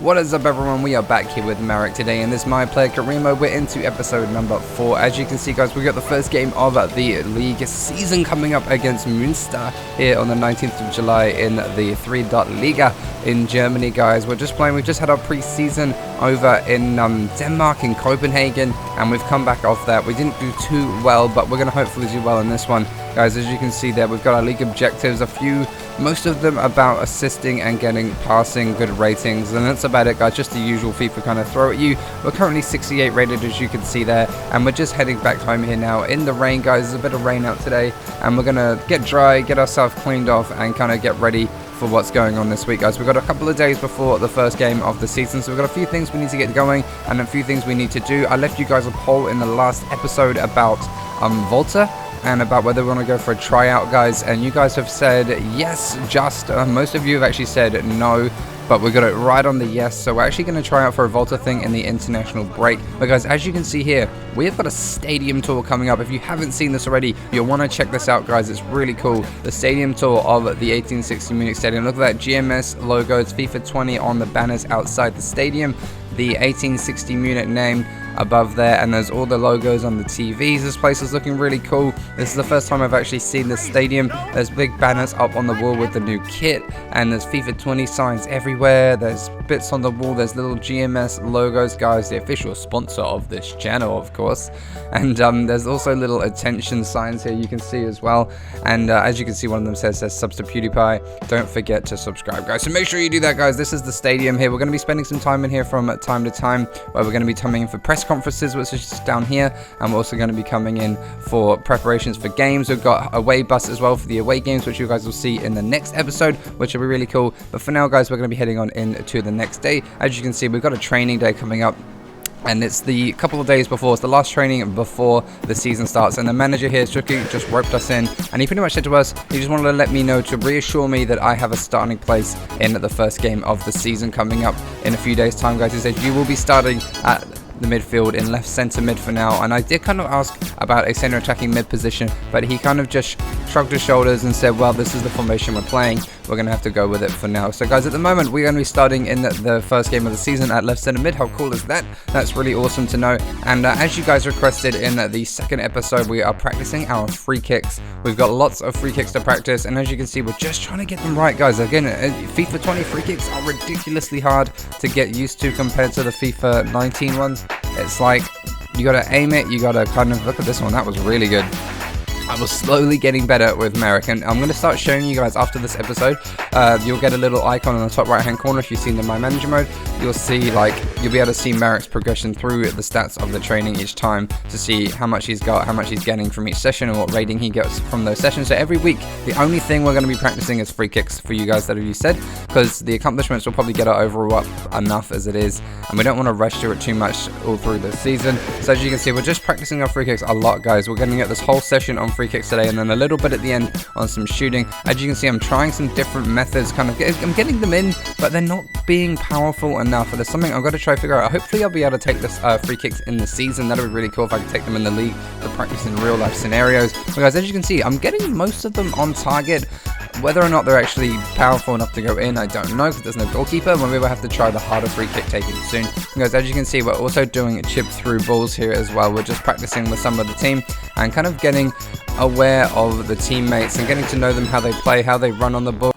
What is up, everyone? We are back here with Marik today in this My Player career mode. We're into episode number 4. As you can see, guys, we got the first game of the league season coming up against Münster here on the 19th of July in the 3.Liga in Germany, guys. We're just playing. We've just had our pre-season over in Denmark, in Copenhagen, and we've come back off that. We didn't do too well, but we're going to hopefully do well in this one. Guys, as you can see there, we've got our league objectives, most of them about assisting and getting passing good ratings, and that's about it, guys. Just the usual FIFA kind of throw at you. We're currently 68 rated, as you can see there, and we're just heading back home here now in the rain, guys. There's a bit of rain out today, and we're gonna get dry, get ourselves cleaned off, and kind of get ready for what's going on this week, guys. We've got a couple of days before the first game of the season, so we've got a few things we need to get going and a few things we need to do. I left you guys a poll in the last episode about Volta and about whether we want to go for a tryout, guys, and you guys have said yes. Most of you have actually said no, but we got it right on the yes. So we're actually going to try out for a Volta thing in the international break. But guys, as you can see here, we have got a stadium tour coming up. If you haven't seen this already, you'll want to check this out, guys. It's really cool. The stadium tour of the 1860 Munich stadium. Look at that GMS logo. It's FIFA 20 on the banners outside the stadium. The 1860 Munich name above there, and there's all the logos on the TVs. This place is looking really cool. This is the first time I've actually seen this stadium. There's big banners up on the wall with the new kit, and there's FIFA 20 signs everywhere. There's bits on the wall. There's little GMS logos, guys, the official sponsor of this channel, of course. And there's also little attention signs here you can see as well. And as you can see, one of them says subs to PewDiePie. Don't forget to subscribe, guys. So make sure you do that, guys. This is the stadium here. We're going to be spending some time in here from time to time, where we're going to be coming in for press conferences, which is just down here, and we're also going to be coming in for preparations for games. We've got away bus as well for the away games, which you guys will see in the next episode, which will be really cool. But for now, guys, we're going to be heading on into the next day. As you can see, we've got a training day coming up, and it's the couple of days before. It's the last training before the season starts, and the manager here, Chucky, just roped us in, and he pretty much said to us, he just wanted to let me know, to reassure me that I have a starting place in the first game of the season coming up in a few days' time, guys. He said you will be starting at the midfield in left center mid for now, and I did kind of ask about a center attacking mid position, but he kind of just shrugged his shoulders and said, well, this is the formation we're playing, we're gonna have to go with it for now. So guys, at the moment we're going to be starting in the first game of the season at left center mid. How cool is that? That's really awesome to know. And as you guys requested in the second episode, we are practicing our free kicks. We've got lots of free kicks to practice, and as you can see, we're just trying to get them right, guys. Again, FIFA 20 free kicks are ridiculously hard to get used to compared to the FIFA 19 ones. It's like, you gotta aim it, you gotta kind of, look at this one, that was really good. I was slowly getting better with Marik, and I'm going to start showing you guys after this episode. You'll get a little icon in the top right hand corner if you've seen the My Manager mode. You'll see, you'll be able to see Marik's progression through the stats of the training each time to see how much he's got, how much he's getting from each session, and what rating he gets from those sessions. So every week, the only thing we're going to be practicing is free kicks for you guys that have you said, because the accomplishments will probably get our overall up enough as it is, and we don't want to rush through it too much all through the season. So as you can see, we're just practicing our free kicks a lot, guys. We're going to get this whole session on free kicks today, and then a little bit at the end on some shooting. As you can see, I'm trying some different methods, I'm getting them in, but they're not being powerful enough. There's something I've got to try to figure out. Hopefully I'll be able to take this free kicks in the season. That'll be really cool if I can take them in the league to practice in real life scenarios. But guys, as you can see, I'm getting most of them on target. Whether or not they're actually powerful enough to go in, I don't know, because there's no goalkeeper. Maybe we'll have to try the harder free kick taking soon. Because as you can see, we're also doing chip through balls here as well. We're just practicing with some of the team and kind of getting aware of the teammates and getting to know them, how they play, how they run on the ball,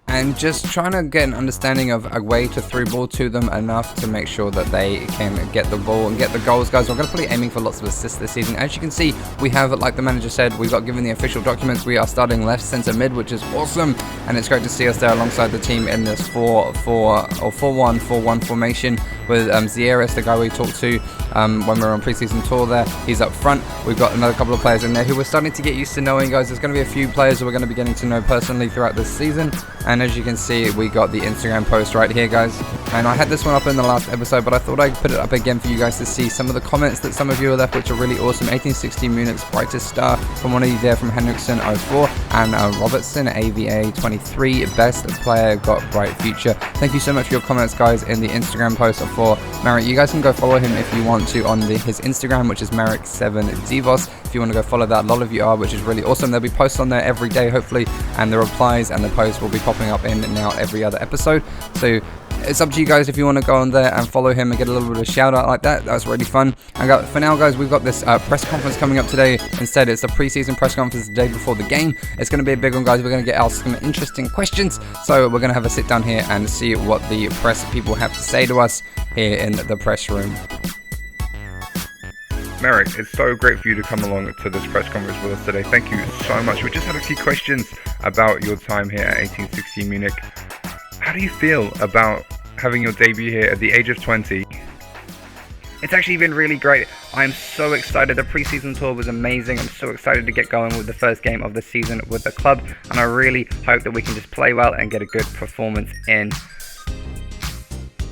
and just trying to get an understanding of a way to through ball to them enough to make sure that they can get the ball and get the goals, guys. We're going to be aiming for lots of assists this season. As you can see, we have, like the manager said, we got given the official documents. We are starting left center mid, which is awesome, and it's great to see us there alongside the team in this 4-1 formation with Zieris, the guy we talked to when we were on preseason tour there. He's up front. We've got another couple of players in there who we're starting to get used to knowing, guys. There's going to be a few players who we're going to be getting to know personally throughout this season, and as you can see, we got the Instagram post right here, guys. And I had this one up in the last episode, but I thought I'd put it up again for you guys to see some of the comments that some of you have left, which are really awesome. 1860 Munich's brightest star from one of you there, from Henriksen 04 and Robertson AVA 23, best player, got bright future. Thank you so much for your comments, guys, in the Instagram post for Marik. You guys can go follow him if you want to on his Instagram, which is Marik7Devos. If you want to go follow that, a lot of you are, which is really awesome. There'll be posts on there every day, hopefully, and the replies and the posts will be popping up in now every other episode. So It's up to you guys if you want to go on there and follow him and get a little bit of a shout out like that. That's really fun. And for now, guys, we've got this press conference coming up today. Instead, it's a preseason press conference the day before the game. It's going to be a big one, guys. We're going to get asked some interesting questions. So we're going to have a sit down here and see what the press people have to say to us here in the press room. Marik, it's so great for you to come along to this press conference with us today. Thank you so much. We just had a few questions about your time here at 1860 Munich. How do you feel about having your debut here at the age of 20? It's actually been really great. I'm so excited. The preseason tour was amazing. I'm so excited to get going with the first game of the season with the club, and I really hope that we can just play well and get a good performance in.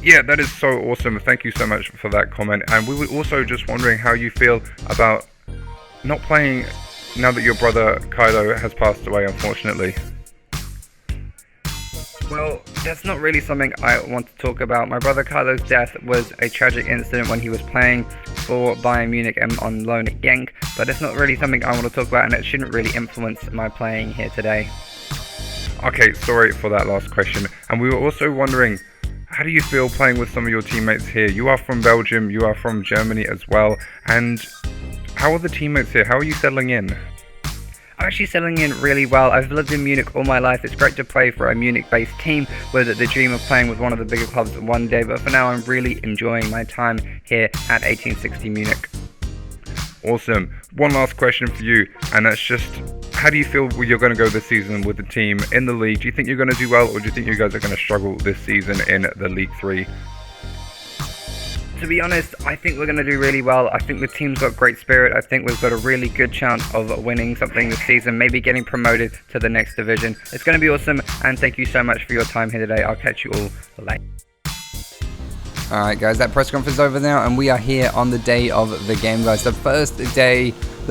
Yeah, that is so awesome. Thank you so much for that comment. And we were also just wondering how you feel about not playing now that your brother Kylo has passed away, unfortunately. Well, that's not really something I want to talk about. My brother Kylo's death was a tragic incident when he was playing for Bayern Munich and on loan at Genk, but it's not really something I want to talk about, and it shouldn't really influence my playing here today. Okay, sorry for that last question. And we were also wondering, how do you feel playing with some of your teammates here? You are from Belgium, you are from Germany as well, and how are the teammates here? How are you settling in? I'm actually settling in really well. I've lived in Munich all my life. It's great to play for a Munich-based team with the dream of playing with one of the bigger clubs one day, but for now I'm really enjoying my time here at 1860 Munich. Awesome. One last question for you, and that's just, how do you feel you're going to go this season with the team in the league? Do you think you're going to do well, or do you think you guys are going to struggle this season in the League 3? To be honest, I think we're going to do really well. I think the team's got great spirit. I think we've got a really good chance of winning something this season, maybe getting promoted to the next division. It's going to be awesome, and thank you so much for your time here today. I'll catch you all later. Alright guys, that press conference is over now, and we are here on the day of the game, guys. The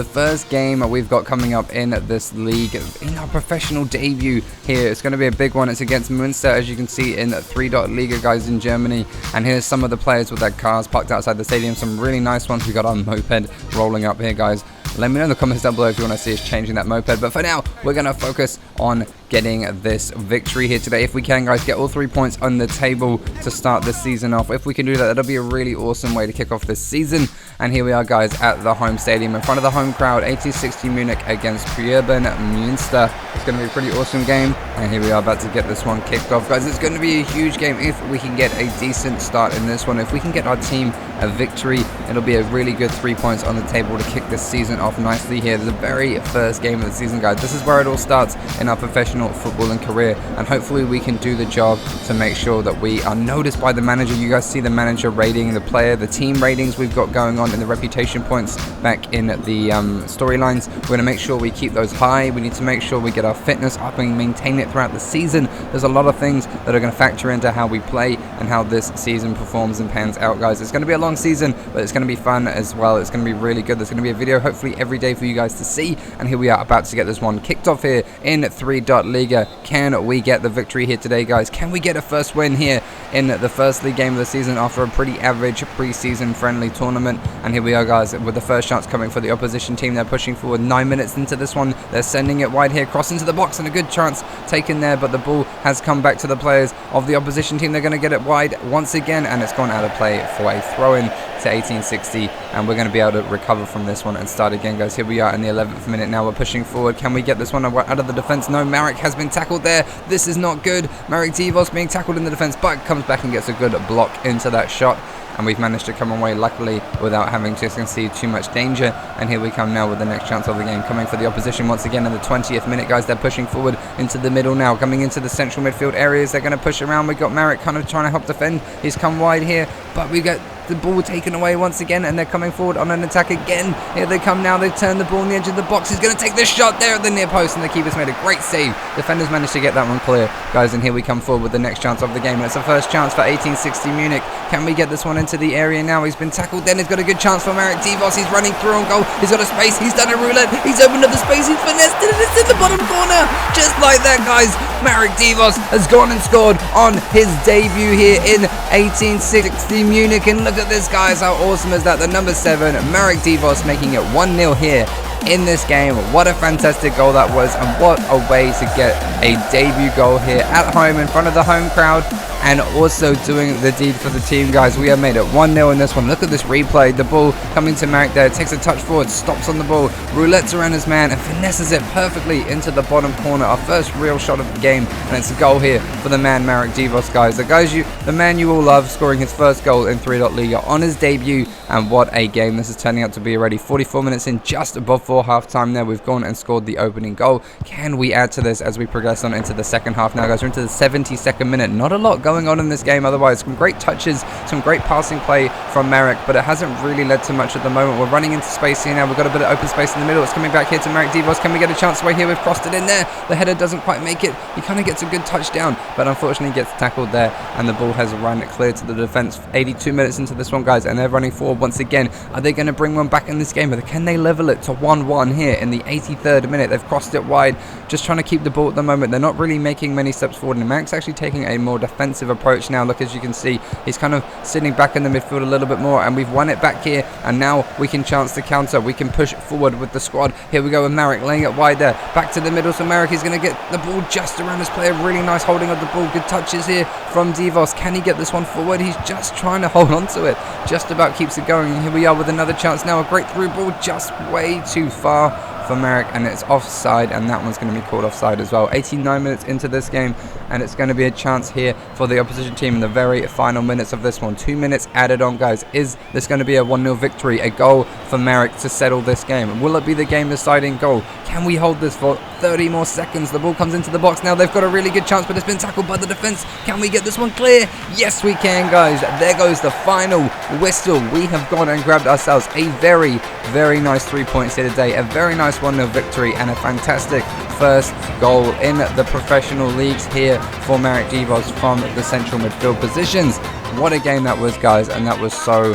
first game we've got coming up in this league, in our professional debut here. It's going to be a big one. It's against Münster, as you can see, in July.League, guys, in Germany. And here's some of the players with their cars parked outside the stadium. Some really nice ones. We got our moped rolling up here, guys. Let me know in the comments down below if you want to see us changing that moped. But for now, we're going to focus on getting this victory here today. If we can, guys, get all 3 points on the table to start this season off. If we can do that, that'll be a really awesome way to kick off this season. And here we are, guys, at the home stadium in front of the home crowd. 1860 Munich against Münster. It's going to be a pretty awesome game. And here we are about to get this one kicked off, guys. It's going to be a huge game if we can get a decent start in this one. If we can get our team a victory, it'll be a really good 3 points on the table to kick this season off nicely here. The very first game of the season, guys. This is where it all starts in our professional footballing career, and hopefully we can do the job to make sure that we are noticed by the manager. You guys see the manager rating, the player, the team ratings we've got going on in the reputation points back in the storylines. We're going to make sure we keep those high. We need to make sure we get our fitness up and maintain it throughout the season. There's a lot of things that are going to factor into how we play and how this season performs and pans out, guys. It's going to be a long season, but it's going to be fun as well. It's going to be really good. There's going to be a video hopefully every day for you guys to see, and here we are about to get this one kicked off here in July.Liga. Can we get the victory here today, guys? Can we get a first win here in the first league game of the season after a pretty average pre-season friendly tournament? And here we are, guys, with the first chance coming for the opposition team. They're pushing forward 9 minutes into this one. They're sending it wide here, cross into the box, and a good chance taken there, but the ball has come back to the players of the opposition team. They're going to get it wide once again, and it's gone out of play for a throw-in to 1860, and we're going to be able to recover from this one and start again, guys. Here we are in the 11th minute now. We're pushing forward. Can we get this one out of the defense? No, Marik has been tackled there. This is not good. Marik Devos being tackled in the defense, but comes back and gets a good block into that shot. And we've managed to come away, luckily, without having to concede too much danger. And here we come now with the next chance of the game, coming for the opposition once again in the 20th minute, guys. They're pushing forward into the middle now, coming into the central midfield areas. They're going to push around. We've got Marik kind of trying to help defend. He's come wide here, but we get the ball taken away once again, and they're coming forward on an attack again. Here they come now. They've turned the ball on the edge of the box. He's going to take this shot there at the near post, and the keeper's made a great save. Defenders managed to get that one clear, guys, and here we come forward with the next chance of the game. And it's the first chance for 1860 Munich. Can we get this one into the area now? He's been tackled then. He's got a good chance for Marik Devos. He's running through on goal. He's got a space. He's done a roulette. He's opened up the space. He's finessed it, and it's in the bottom corner. Just like that, guys. Marik Devos has gone and scored on his debut here in 1860 Munich. And look at this, guys. How awesome is that? The number 7, Marik Devos, making it 1-0 here in this game. What a fantastic goal that was, and what a way to get a debut goal here at home in front of the home crowd. and also doing the deed for the team, guys. We have made it 1-0 in this one. Look at this replay. The ball coming to Marik there, takes a touch forward, stops on the ball, roulettes around his man and finesses it perfectly into the bottom corner. Our first real shot of the game, and it's a goal here for the man Marik Devos, guys. The man you all love, scoring his first goal in 3.League on his debut, and what a game this is turning out to be already. 44 minutes in, just before half-time there, we've gone and scored the opening goal. Can we add to this as we progress on into the second half now, guys? We're into the 72nd minute. Not a lot going on in this game otherwise. Some great touches, some great passing play from Marik, but it hasn't really led to much at the moment. We're running into space here now. We've got a bit of open space in the middle. It's coming back here to Marik Devos. Can we get a chance away here? We've crossed it in there. The header doesn't quite make it. He kind of gets a good touchdown, but unfortunately gets tackled there, and the ball has run clear to the defense. 82 minutes into this one, guys, and they're running forward once again. Are they going to bring one back in this game? Or can they level it to 1-1 here in the 83rd minute? They've crossed it wide, just trying to keep the ball at the moment. They're not really making many steps forward, and Marik's actually taking a more defensive approach now. Look, as you can see, he's kind of sitting back in the midfield a little bit more, and we've won it back here, and now we can chance to counter. We can push forward with the squad. Here we go with Marik laying it wide there, back to the middle. So Marik is going to get the ball just around his player. Really nice holding of the ball. Good touches here from Devos. Can he get this one forward? He's just trying to hold on to it. Just about keeps it going. And here we are with another chance now. A great through ball, just way too far for Marik, and it's offside, and that one's going to be called offside as well. 89 minutes into this game, and it's going to be a chance here for the opposition team in the very final minutes of this one. 2 minutes added on, guys. Is this going to be a 1-0 victory? A goal for Marik to settle this game? Will it be the game deciding goal? Can we hold this for 30 more seconds? The ball comes into the box now. They've got a really good chance, but it's been tackled by the defense. Can we get this one clear? Yes, we can, guys. There goes the final whistle. We have gone and grabbed ourselves a very, very nice 3 points here today. A very nice 1-0 victory, and a fantastic first goal in the professional leagues here for Marik Devos from the central midfield positions. What a game that was, guys, and that was so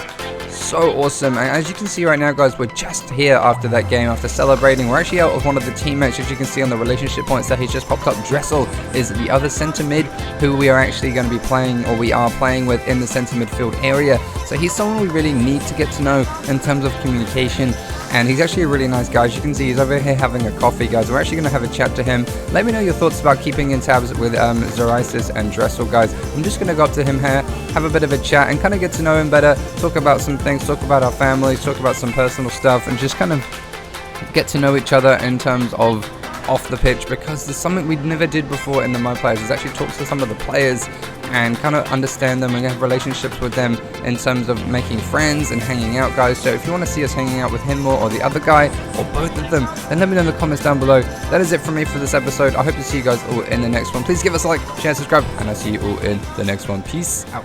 awesome. And as you can see right now, guys, we're just here after that game, after celebrating. We're actually out with one of the teammates, as you can see on the relationship points that he's just popped up. Dressel is the other centre mid who we are actually going to be playing, or we are playing with, in the centre midfield area. So he's someone we really need to get to know in terms of communication, and he's actually a really nice guy. As you can see, he's over here having a coffee, guys. We're actually going to have a chat to him. Let me know your thoughts about keeping in tabs with Zorisis and Dressel, guys. I'm just going to go up to him here, have a bit of a chat, and kind of get to know him better, talk about some things, talk about our families, talk about some personal stuff, and just kind of get to know each other in terms of off the pitch, because there's something we never did before in the My Players, is actually talk to some of the players and kind of understand them and have relationships with them in terms of making friends and hanging out, guys. So if you want to see us hanging out with him more, or the other guy, or both of them, then let me know in the comments down below. That is it from me for this episode. I hope to see you guys all in the next one. Please give us a like, share, subscribe, and I'll see you all in the next one. Peace out.